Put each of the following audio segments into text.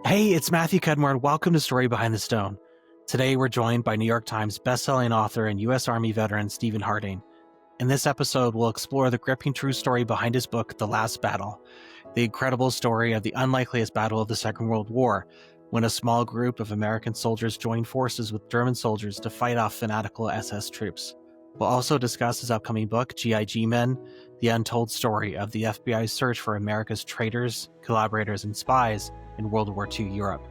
Hey, it's Matthew Cudmore. Welcome to Story Behind the Stone. Today, we're joined by New York Times bestselling author and U.S. Army veteran Stephen Harding. In this episode, we'll explore the gripping true story behind his book, The Last Battle, the incredible story of the unlikeliest battle of the Second World War, when a small group of American soldiers joined forces with German soldiers to fight off fanatical SS troops. We'll also discuss his upcoming book, GIG Men, the untold story of the FBI's search for America's traitors, collaborators, and spies in World War II Europe.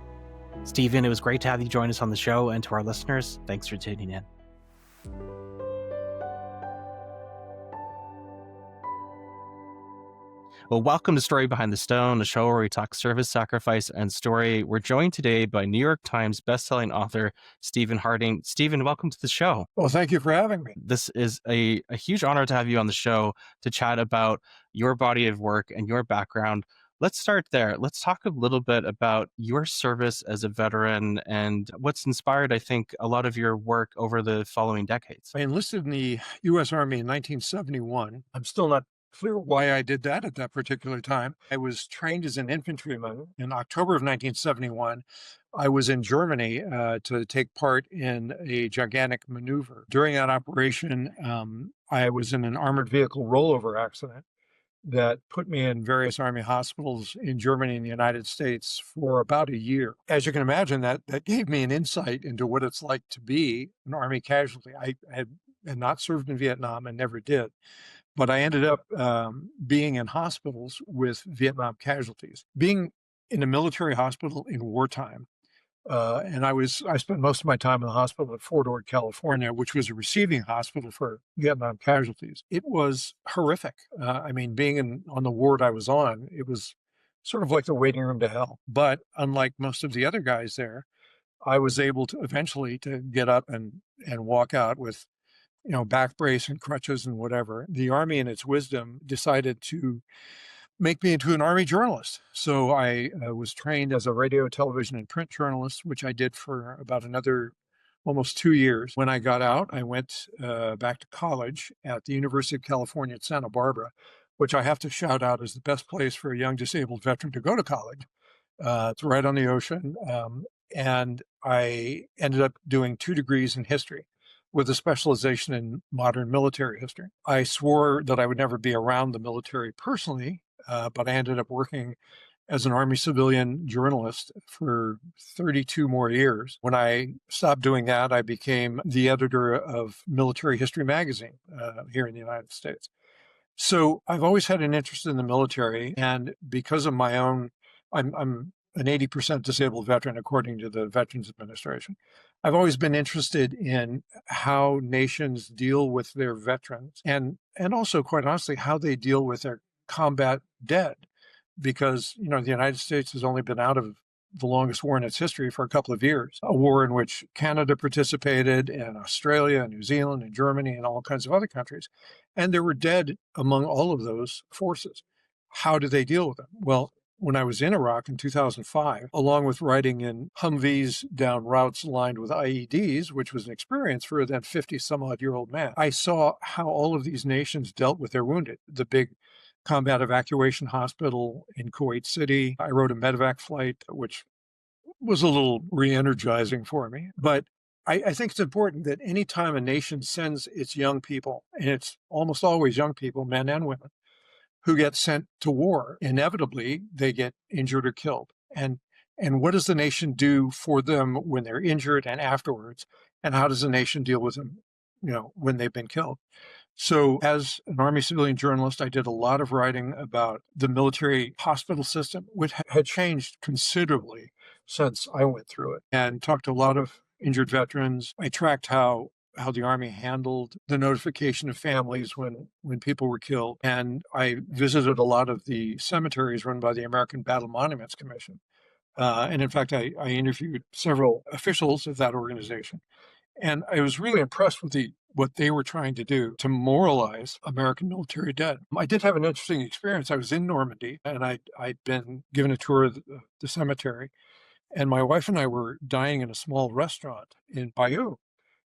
Stephen, it was great to have you join us on the show, and to our listeners, thanks for tuning in. Well, welcome to Story Behind the Stone, a show where we talk service, sacrifice, and story. We're joined today by New York Times bestselling author Stephen Harding. Stephen, welcome to the show. Well, thank you for having me. This is a huge honor to have you on the show to chat about your body of work and your background. Let's start there. Let's talk a little bit about your service as a veteran and what's inspired, I think, a lot of your work over the following decades. I enlisted in the U.S. Army in 1971. I'm still not clear why I did that at that particular time. I was trained as an infantryman in October of 1971. I was in Germany to take part in a gigantic maneuver. During that operation, I was in an armored vehicle rollover accident that put me in various Army hospitals in Germany and the United States for about a year. As you can imagine, that gave me an insight into what it's like to be an Army casualty. I had not served in Vietnam and never did, but I ended up being in hospitals with Vietnam casualties. Being in a military hospital in wartime, and I spent most of my time in the hospital at Fort Ord, California, which was a receiving hospital for Vietnam casualties. It was horrific. Being on the ward I was on, it was sort of like the waiting room to hell. But unlike most of the other guys there, I was able to eventually to get up and walk out with, back brace and crutches and whatever. The Army, in its wisdom, decided to make me into an Army journalist. So I was trained as a radio, television, and print journalist, which I did for about another almost 2 years. When I got out, I went back to college at the University of California at Santa Barbara, which I have to shout out as the best place for a young disabled veteran to go to college. It's right on the ocean. And I ended up doing 2 degrees in history with a specialization in modern military history. I swore that I would never be around the military personally, but I ended up working as an Army civilian journalist for 32 more years. When I stopped doing that, I became the editor of Military History magazine here in the United States. So I've always had an interest in the military, and because of my own, I'm an 80% disabled veteran, according to the Veterans Administration. I've always been interested in how nations deal with their veterans and also, quite honestly, how they deal with their combat dead, because the United States has only been out of the longest war in its history for a couple of years, a war in which Canada participated, and Australia and New Zealand and Germany and all kinds of other countries, and there were dead among all of those forces. How do they deal with them? Well, when I was in Iraq in 2005, along with riding in Humvees down routes lined with IEDs, which was an experience for a then 50-some-odd-year-old man, I saw how all of these nations dealt with their wounded. The big combat evacuation hospital in Kuwait City. I rode a medevac flight, which was a little re-energizing for me. But I think it's important that anytime a nation sends its young people, and it's almost always young people, men and women, who get sent to war, inevitably they get injured or killed. And what does the nation do for them when they're injured and afterwards? And how does the nation deal with them, when they've been killed? So as an Army civilian journalist, I did a lot of writing about the military hospital system, which had changed considerably since I went through it, and talked to a lot of injured veterans. I tracked how the Army handled the notification of families when people were killed. And I visited a lot of the cemeteries run by the American Battle Monuments Commission. And in fact, I interviewed several officials of that organization. And I was really impressed with what they were trying to do to memorialize American military dead. I did have an interesting experience. I was in Normandy, and I'd been given a tour of the cemetery. And my wife and I were dining in a small restaurant in Bayeux.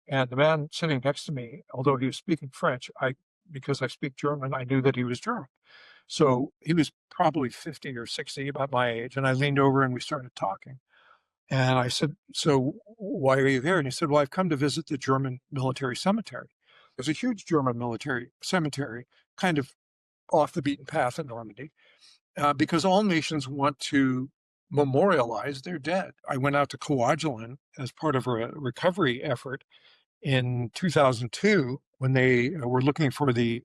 And the man sitting next to me, although he was speaking French, because I speak German, I knew that he was German. So he was probably 50 or 60, about my age. And I leaned over and we started talking. And I said, "So why are you here?" And he said, "Well, I've come to visit the German military cemetery." There's a huge German military cemetery, kind of off the beaten path in Normandy, because all nations want to memorialize their dead. I went out to Kwajalein as part of a recovery effort in 2002 when they were looking for the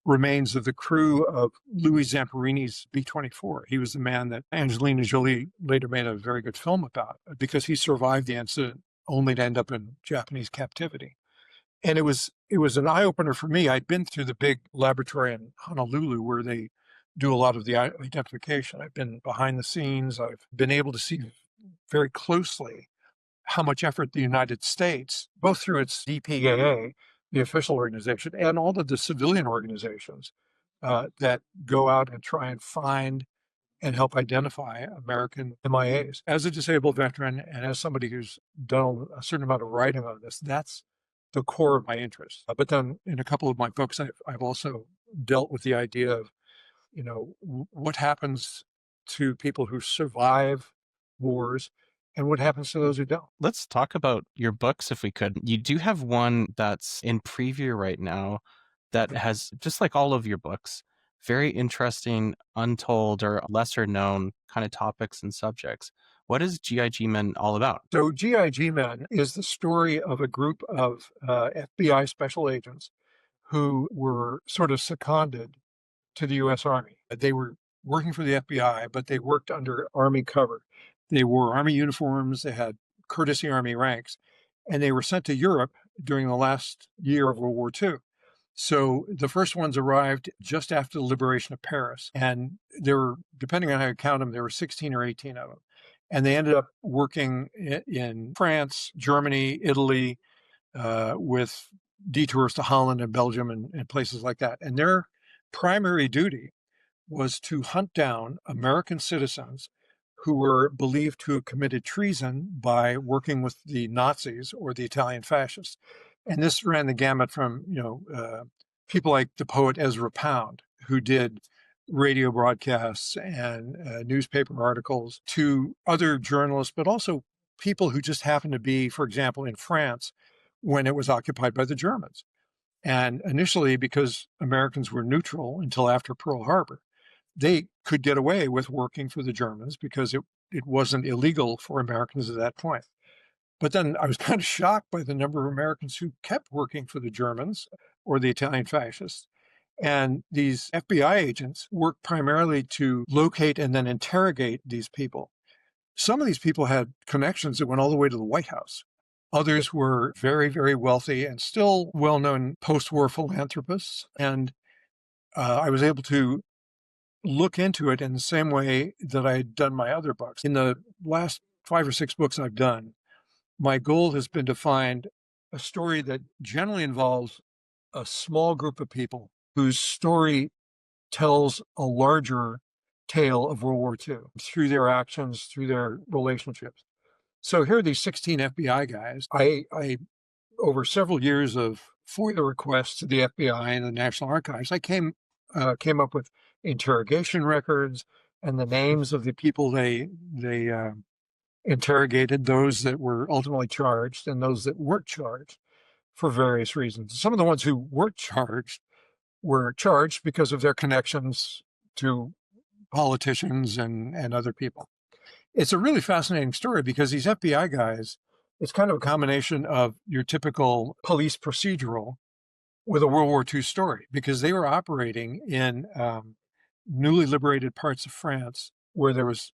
remains of the crew of Louis Zamperini's B-24. He was the man that Angelina Jolie later made a very good film about because he survived the incident only to end up in Japanese captivity. And it was an eye-opener for me. I'd been through the big laboratory in Honolulu where they do a lot of the identification. I've been behind the scenes. I've been able to see very closely how much effort the United States, both through its DPAA, the official organization, and all of the civilian organizations that go out and try and find and help identify American MIAs. As a disabled veteran and as somebody who's done a certain amount of writing on this, that's the core of my interest. But then in a couple of my books, I've also dealt with the idea of, what happens to people who survive wars and what happens to those who don't. Let's talk about your books if we could. You do have one that's in preview right now that has, just like all of your books, very interesting, untold or lesser known kind of topics and subjects. What is GIG Men all about? So GIG Men is the story of a group of FBI special agents who were sort of seconded to the U.S. Army. They were working for the FBI, but they worked under Army cover. They wore Army uniforms, they had courtesy Army ranks, and they were sent to Europe during the last year of World War II. So the first ones arrived just after the liberation of Paris. And there were, depending on how you count them, there were 16 or 18 of them. And they ended up working in France, Germany, Italy, with detours to Holland and Belgium and places like that. And their primary duty was to hunt down American citizens who were believed to have committed treason by working with the Nazis or the Italian fascists. And this ran the gamut from, people like the poet Ezra Pound, who did radio broadcasts and newspaper articles, to other journalists, but also people who just happened to be, for example, in France when it was occupied by the Germans. And initially, because Americans were neutral until after Pearl Harbor, they could get away with working for the Germans because it wasn't illegal for Americans at that point. But then I was kind of shocked by the number of Americans who kept working for the Germans or the Italian fascists. And these FBI agents worked primarily to locate and then interrogate these people. Some of these people had connections that went all the way to the White House. Others were very, very wealthy and still well-known post-war philanthropists. And I was able to look into it in the same way that I had done my other books. In the last 5 or 6 books I've done, my goal has been to find a story that generally involves a small group of people whose story tells a larger tale of World War II through their actions, through their relationships. So here are these 16 FBI guys. I over several years of FOIA requests to the FBI and the National Archives, I came up with interrogation records and the names of the people they interrogated, those that were ultimately charged and those that weren't charged for various reasons. Some of the ones who weren't charged were charged because of their connections to politicians and other people. It's a really fascinating story because these FBI guys, it's kind of a combination of your typical police procedural with a World War II story, because they were operating in newly liberated parts of France where there was,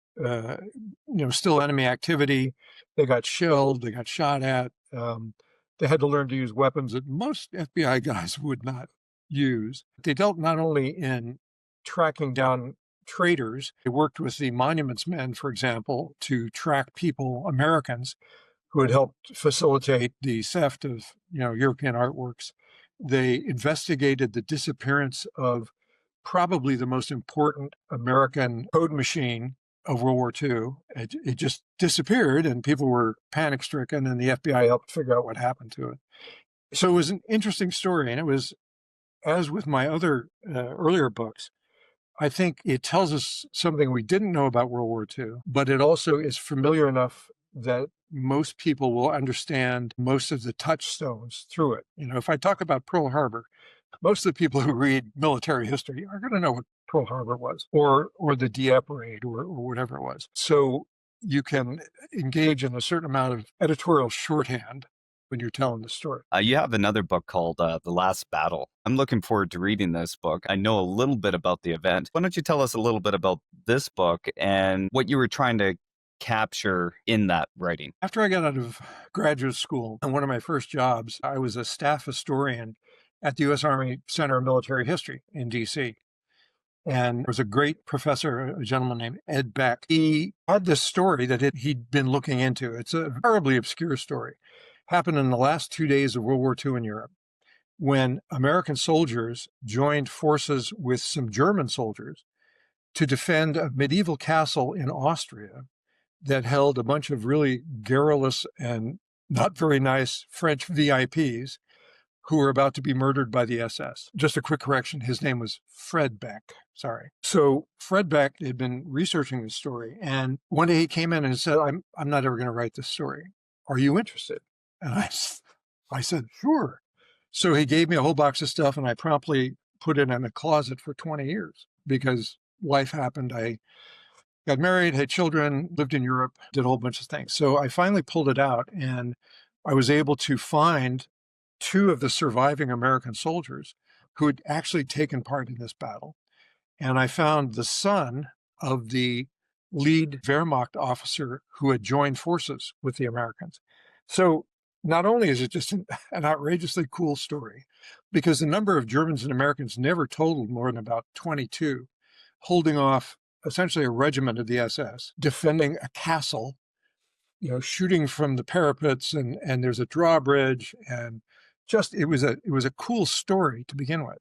still enemy activity. They got shelled, they got shot at. They had to learn to use weapons that most FBI guys would not use. They dealt not only in tracking down traitors, they worked with the monuments men, for example, to track people, Americans, who had helped facilitate the theft of, European artworks. They investigated the disappearance of probably the most important American code machine of World War II. It just disappeared and people were panic stricken, and the FBI helped figure out what happened to it. So it was an interesting story. And it was, as with my other earlier books, I think it tells us something we didn't know about World War II, but it also is familiar enough that most people will understand most of the touchstones through it. If I talk about Pearl Harbor, most of the people who read military history are going to know what Pearl Harbor was, or the Dieppe raid, or whatever it was. So you can engage in a certain amount of editorial shorthand when you're telling the story. You have another book called The Last Battle. I'm looking forward to reading this book. I know a little bit about the event. Why don't you tell us a little bit about this book and what you were trying to capture in that writing? After I got out of graduate school, and one of my first jobs, I was a staff historian at the U.S. Army Center of Military History in D.C. And there was a great professor, a gentleman named Ed Beck. He had this story that he'd been looking into. It's a terribly obscure story. Happened in the last 2 days of World War II in Europe, when American soldiers joined forces with some German soldiers to defend a medieval castle in Austria that held a bunch of really garrulous and not very nice French VIPs who were about to be murdered by the SS. Just a quick correction, his name was Fred Beck. Sorry. So Fred Beck had been researching this story, and one day he came in and said, I'm not ever going to write this story. Are you interested? And I said, sure. So he gave me a whole box of stuff, and I promptly put it in a closet for 20 years because life happened. I got married, had children, lived in Europe, did a whole bunch of things. So I finally pulled it out, and I was able to find two of the surviving American soldiers who had actually taken part in this battle. And I found the son of the lead Wehrmacht officer who had joined forces with the Americans. So not only is it just an outrageously cool story, because the number of Germans and Americans never totaled more than about 22, holding off essentially a regiment of the SS, defending a castle, shooting from the parapets, and there's a drawbridge, and just it was a cool story to begin with.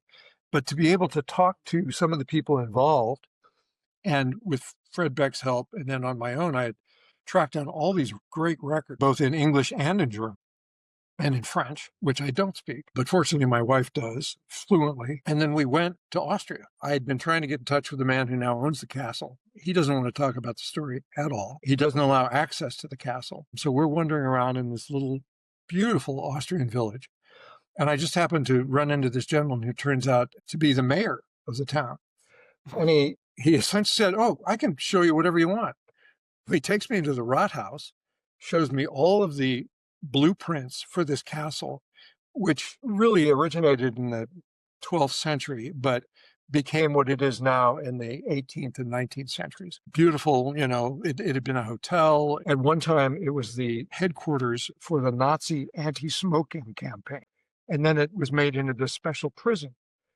But to be able to talk to some of the people involved, and with Fred Beck's help, and then on my own, I had tracked down all these great records, both in English and in German and in French, which I don't speak, but fortunately my wife does fluently. And then we went to Austria. I had been trying to get in touch with the man who now owns the castle. He doesn't want to talk about the story at all. He doesn't allow access to the castle. So we're wandering around in this little beautiful Austrian village. And I just happened to run into this gentleman who turns out to be the mayor of the town. And he essentially said, oh, I can show you whatever you want. He takes me into the Rathaus, shows me all of the blueprints for this castle, which really originated in the 12th century, but became what it is now in the 18th and 19th centuries. Beautiful, it had been a hotel. At one time, it was the headquarters for the Nazi anti-smoking campaign. And then it was made into this special prison.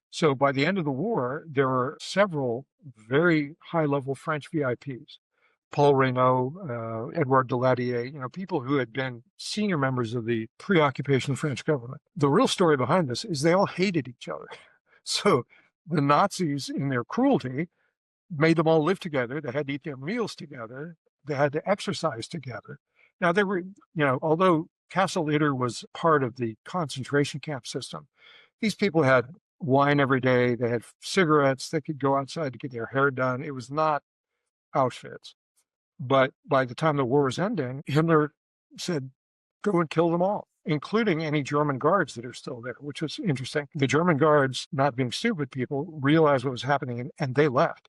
So by the end of the war, there were several very high-level French VIPs. Paul Reynaud, Edouard Daladier, people who had been senior members of the pre-occupation French government. The real story behind this is they all hated each other. So the Nazis, in their cruelty, made them all live together. They had to eat their meals together. They had to exercise together. Now, they were, although Castle Itter was part of the concentration camp system, these people had wine every day. They had cigarettes. They could go outside to get their hair done. It was not Auschwitz. But by the time the war was ending, Himmler said, go and kill them all, including any German guards that are still there, which was interesting. The German guards, not being stupid people, realized what was happening, and they left.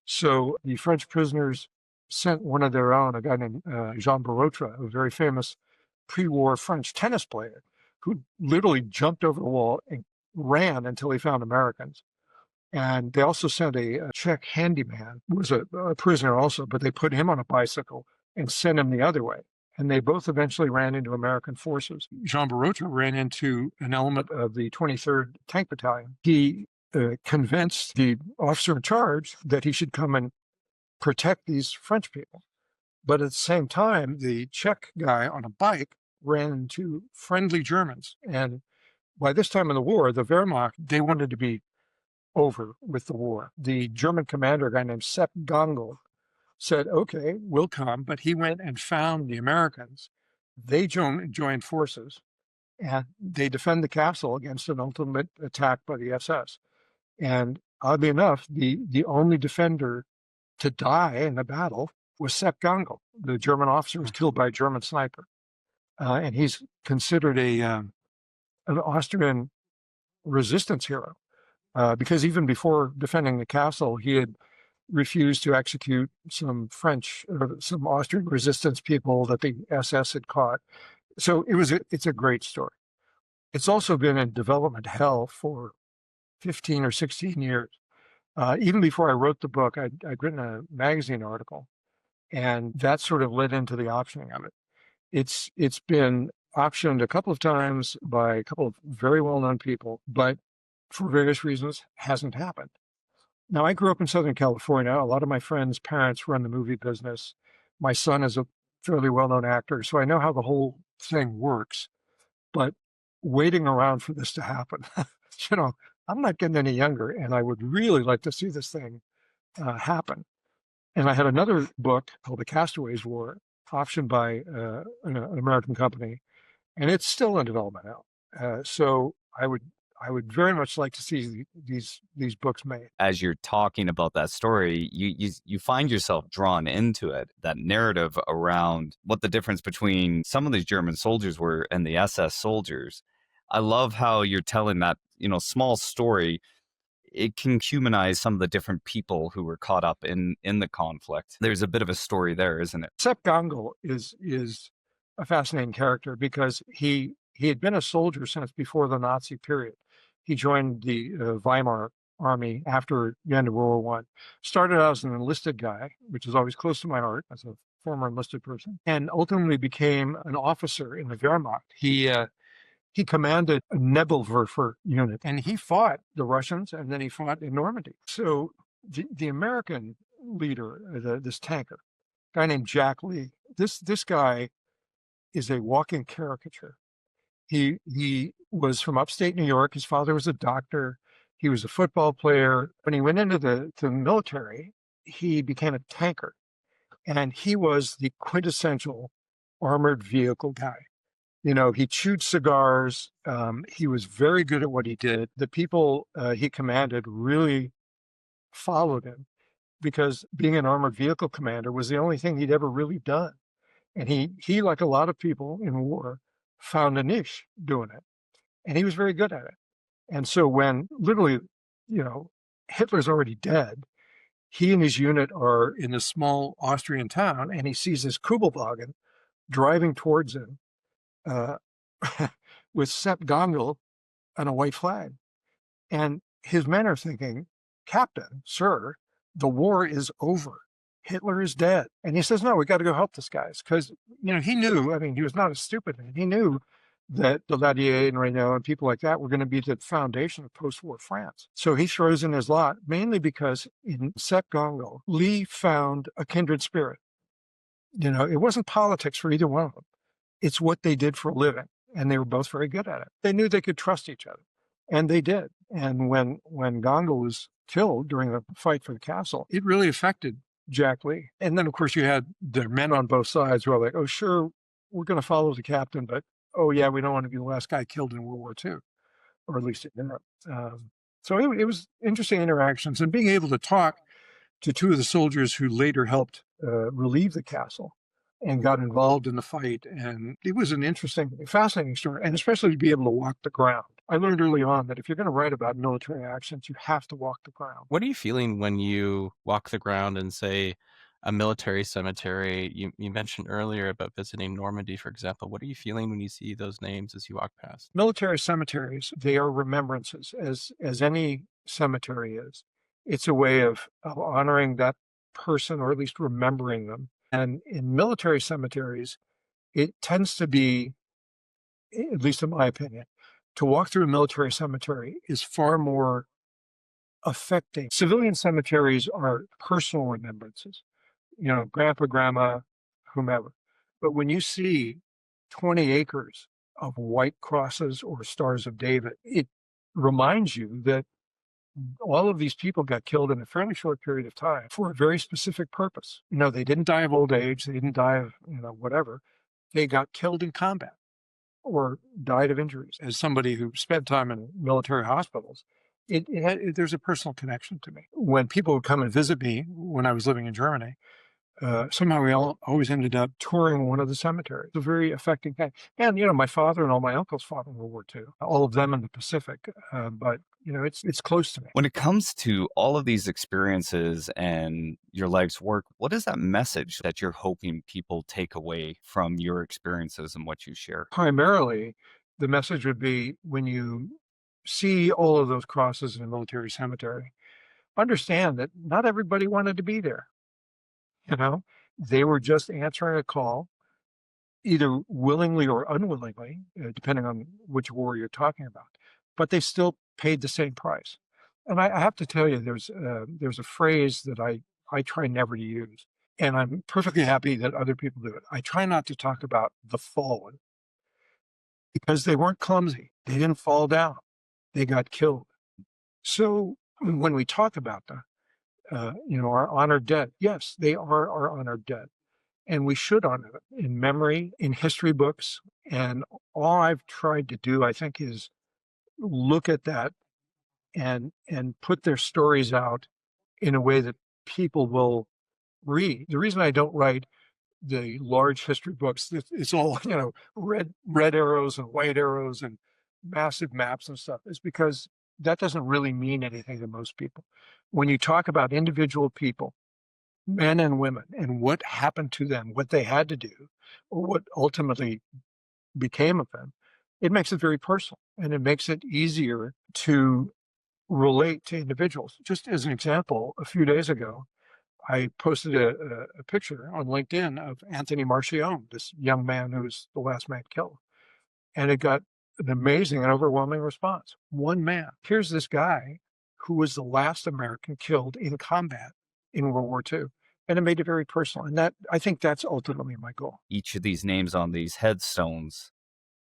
So the French prisoners sent one of their own, a guy named Jean Barotra, a very famous pre-war French tennis player, who literally jumped over the wall and ran until he found Americans. And they also sent a Czech handyman, who was a prisoner also, but they put him on a bicycle and sent him the other way. And they both eventually ran into American forces. Jean Barotra ran into an element of the 23rd Tank Battalion. He convinced the officer in charge that he should come and protect these French people. But at the same time, the Czech guy on a bike ran into friendly Germans. And by this time in the war, the Wehrmacht, they wanted to be over with the war. The German commander, a guy named Sepp Gangl, said, okay, we'll come. But he went and found the Americans. They joined forces, and they defend the castle against an ultimate attack by the SS. And Oddly enough, the only defender to die in the battle was Sepp Gangl. The German officer was killed by a German sniper. And he's considered an Austrian resistance hero because even before defending the castle, he had refused to execute some French or some Austrian resistance people that the SS had caught. So it's a great story. It's also been in development hell for 15 or 16 years. Even before I wrote the book, I'd written a magazine article, and that sort of led into the optioning of it. It's been optioned a couple of times by a couple of very well-known people, but for various reasons hasn't happened. Now, I grew up in Southern California. A lot of my friends' parents run the movie business. My son is a fairly well-known actor, so I know how the whole thing works. But waiting around for this to happen, I'm not getting any younger, and I would really like to see this thing happen. And I had another book called The Castaways War, optioned by an American company, and it's still in development now. So I would very much like to see these books made. As you're talking about that story, you find yourself drawn into it, that narrative around what the difference between some of these German soldiers were and the SS soldiers. I love how you're telling that, small story. It can humanize some of the different people who were caught up in the conflict. There's a bit of a story there, isn't it? Sepp Gangl is a fascinating character because he had been a soldier since before the Nazi period. He joined the Weimar army after the end of World War I. Started out as an enlisted guy, which is always close to my heart as a former enlisted person, and ultimately became an officer in the Wehrmacht. He commanded a Nebelwerfer unit, and he fought the Russians, and then he fought in Normandy. So the American leader, this tanker, guy named Jack Lee, this guy is a walking caricature. He was from upstate New York. His father was a doctor. He was a football player. When he went into the military, he became a tanker, and he was the quintessential armored vehicle guy. He chewed cigars. He was very good at what he did. The people he commanded really followed him because being an armored vehicle commander was the only thing he'd ever really done. And he, like a lot of people in war, found a niche doing it. And he was very good at it. And so when literally, Hitler's already dead, he and his unit are in a small Austrian town, and he sees this Kubelwagen driving towards him with Sepp Gangl and a white flag. And his men are thinking, Captain, sir, the war is over. Hitler is dead. And he says, no, we got to go help this guys. Because, he knew, he was not a stupid man. He knew that WWII and Renault and people like that were going to be the foundation of post-war France. So he throws in his lot, mainly because in Sepp Gangl, Lee found a kindred spirit. It wasn't politics for either one of them. It's what they did for a living, and they were both very good at it. They knew they could trust each other, and they did. And when Gangl was killed during the fight for the castle, it really affected Jack Lee. And then, of course, you had the men on both sides who are like, oh, sure, we're going to follow the captain, but, oh, yeah, we don't want to be the last guy killed in World War II, or at least in Europe. So it was interesting interactions, and being able to talk to two of the soldiers who later helped relieve the castle and got involved in the fight. And it was an interesting, fascinating story, and especially to be able to walk the ground. I learned early on that if you're going to write about military actions, you have to walk the ground. What are you feeling when you walk the ground in, say, a military cemetery? You mentioned earlier about visiting Normandy, for example. What are you feeling when you see those names as you walk past? Military cemeteries, they are remembrances, as any cemetery is. It's a way of honoring that person, or at least remembering them. And in military cemeteries, it tends to be, at least in my opinion, to walk through a military cemetery is far more affecting. Civilian cemeteries are personal remembrances, grandpa, grandma, whomever. But when you see 20 acres of white crosses or stars of David, it reminds you that all of these people got killed in a fairly short period of time for a very specific purpose. They didn't die of old age. They didn't die of, whatever. They got killed in combat or died of injuries. As somebody who spent time in military hospitals, there's a personal connection to me. When people would come and visit me when I was living in Germany, somehow we always ended up touring one of the cemeteries. A very affecting thing. And, my father and all my uncles fought in World War II, all of them in the Pacific. But, it's close to me. When it comes to all of these experiences and your life's work, what is that message that you're hoping people take away from your experiences and what you share? Primarily, the message would be when you see all of those crosses in a military cemetery, understand that not everybody wanted to be there. They were just answering a call, either willingly or unwillingly, depending on which war you're talking about, but they still paid the same price. And I have to tell you, there's a phrase that I try never to use, and I'm perfectly happy that other people do it. I try not to talk about the fallen because they weren't clumsy. They didn't fall down. They got killed. So when we talk about our honored dead, yes, they are our honored dead. And we should honor them in memory, in history books. And all I've tried to do, I think, is look at that and put their stories out in a way that people will read. The reason I don't write the large history books, it's all, red arrows and white arrows and massive maps and stuff, is because that doesn't really mean anything to most people. When you talk about individual people, men and women, and what happened to them, what they had to do, or what ultimately became of them, it makes it very personal, and it makes it easier to relate to individuals. Just as an example, a few days ago, I posted a picture on LinkedIn of Anthony Marcion, this young man who was the last man killed, and it got an amazing and overwhelming response. One man. Here's this guy who was the last American killed in combat in World War II. And it made it very personal. And I think that's ultimately my goal. Each of these names on these headstones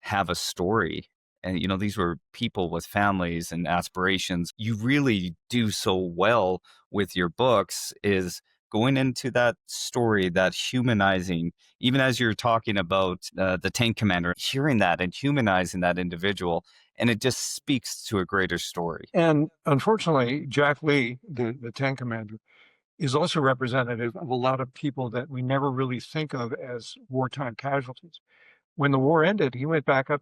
have a story. And, these were people with families and aspirations. You really do so well with your books is going into that story, that humanizing, even as you're talking about the tank commander, hearing that and humanizing that individual. And it just speaks to a greater story. And unfortunately, Jack Lee, the tank commander, is also representative of a lot of people that we never really think of as wartime casualties. When the war ended, he went back up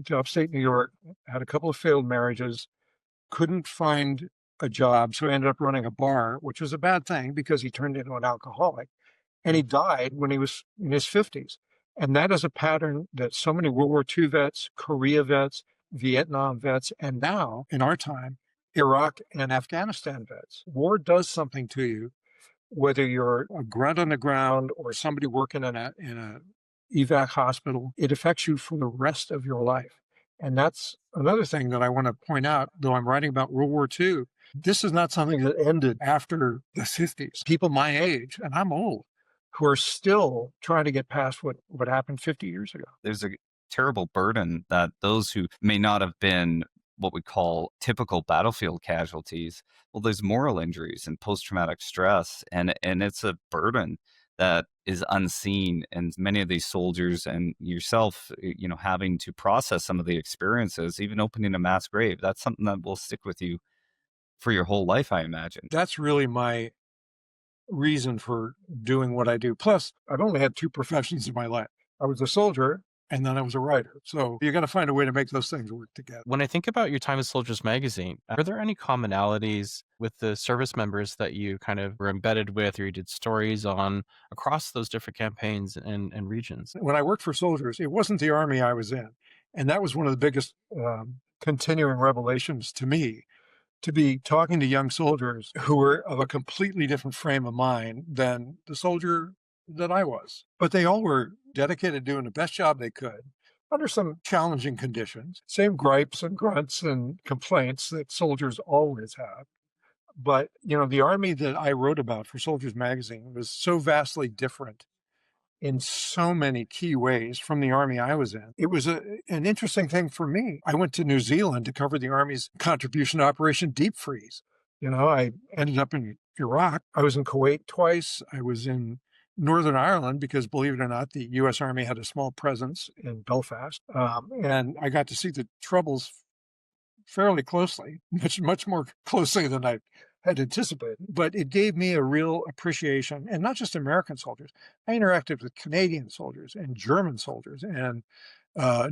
to upstate New York, had a couple of failed marriages, couldn't find a job, so he ended up running a bar, which was a bad thing because he turned into an alcoholic. And he died when he was in his 50s. And that is a pattern that so many World War II vets, Korea vets, Vietnam vets, and now, in our time, Iraq and Afghanistan vets. War does something to you, whether you're a grunt on the ground or somebody working in a evac hospital. It affects you for the rest of your life. And that's another thing that I want to point out, though I'm writing about World War II. This is not something that ended after the 50s. People my age, and I'm old, who are still trying to get past what happened 50 years ago. There's a terrible burden that those who may not have been what we call typical battlefield casualties, well, there's moral injuries and post-traumatic stress, and it's a burden that is unseen. And many of these soldiers and yourself, having to process some of the experiences, even opening a mass grave, that's something that will stick with you for your whole life, I imagine. That's really my reason for doing what I do. Plus, I've only had two professions in my life. I was a soldier, and then I was a writer. So you got to find a way to make those things work together. When I think about your time as Soldiers Magazine, are there any commonalities with the service members that you kind of were embedded with or you did stories on across those different campaigns and regions? When I worked for soldiers, it wasn't the Army I was in. And that was one of the biggest continuing revelations to me, to be talking to young soldiers who were of a completely different frame of mind than the soldier that I was. But they all were dedicated to doing the best job they could under some challenging conditions. Same gripes and grunts and complaints that soldiers always have. But, the Army that I wrote about for Soldiers Magazine was so vastly different in so many key ways from the Army I was in. It was an interesting thing for me. I went to New Zealand to cover the Army's contribution to Operation Deep Freeze. I ended up in Iraq. I was in Kuwait twice. I was in Northern Ireland because, believe it or not, the U.S. Army had a small presence in Belfast. And I got to see the troubles fairly closely, much more closely than I had anticipated. But it gave me a real appreciation, and not just American soldiers. I interacted with Canadian soldiers and German soldiers and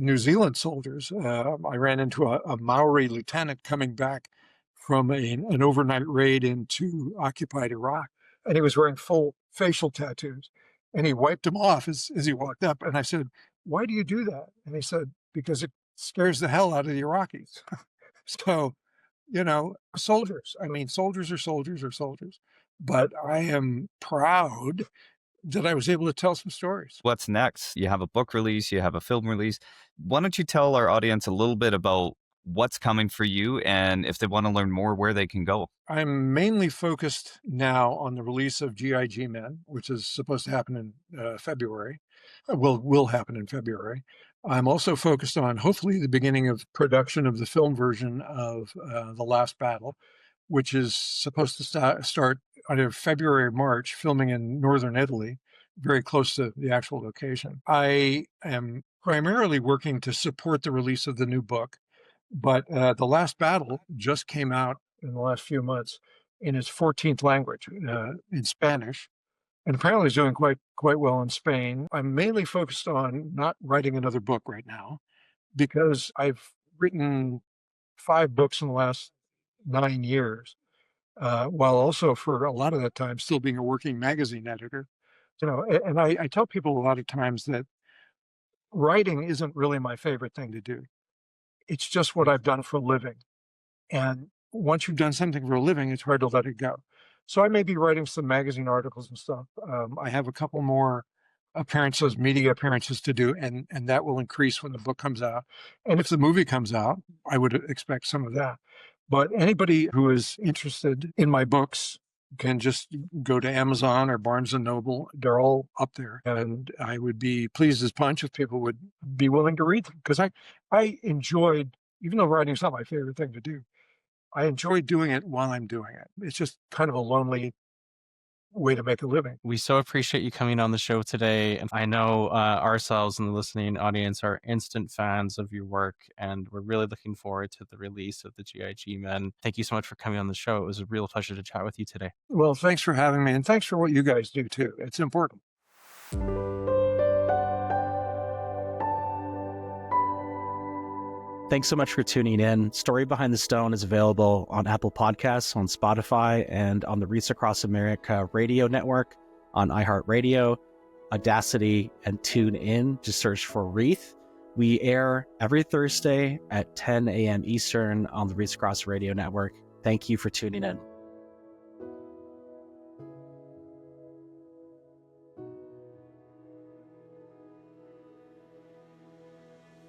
New Zealand soldiers. I ran into a Maori lieutenant coming back from an overnight raid into occupied Iraq, and he was wearing full facial tattoos, and he wiped them off as he walked up. And I said, "Why do you do that?" And he said, "Because it scares the hell out of the Iraqis." So, soldiers. I mean, soldiers are soldiers are soldiers. But I am proud that I was able to tell some stories. What's next? You have a book release, you have a film release. Why don't you tell our audience a little bit about what's coming for you, and if they want to learn more, where they can go? I'm mainly focused now on the release of GIG Men, which is supposed to happen in February. Will happen in February. I'm also focused on hopefully the beginning of production of the film version of The Last Battle, which is supposed to start either February or March, filming in northern Italy, very close to the actual location. I am primarily working to support the release of the new book, but The Last Battle just came out in the last few months in its 14th language, in Spanish, and apparently is doing quite well in Spain. I'm mainly focused on not writing another book right now, because I've written 5 books in the last 9 years, while also for a lot of that time still being a working magazine editor. And I tell people a lot of times that writing isn't really my favorite thing to do. It's just what I've done for a living. And once you've done something for a living, it's hard to let it go. So I may be writing some magazine articles and stuff. I have a couple more media appearances to do, and that will increase when the book comes out. And if the movie comes out, I would expect some of that. But anybody who is interested in my books can just go to Amazon or Barnes & Noble. They're all up there. And I would be pleased as punch if people would be willing to read them. Because I enjoyed, even though writing is not my favorite thing to do, I enjoy doing it while I'm doing it. It's just kind of a lonely way to make a living. We so appreciate you coming on the show today. And I know ourselves and the listening audience are instant fans of your work, and we're really looking forward to the release of the GIG Men. Thank you so much for coming on the show. It was a real pleasure to chat with you today. Well, thanks for having me, and thanks for what you guys do too. It's important. Thanks so much for tuning in. Story Behind the Stone is available on Apple Podcasts, on Spotify, and on the Reach Across America radio network, on iHeartRadio, Audacity, and TuneIn. Just search for Wreath. We air every Thursday at 10 a.m. Eastern on the Reach Across Radio Network. Thank you for tuning in.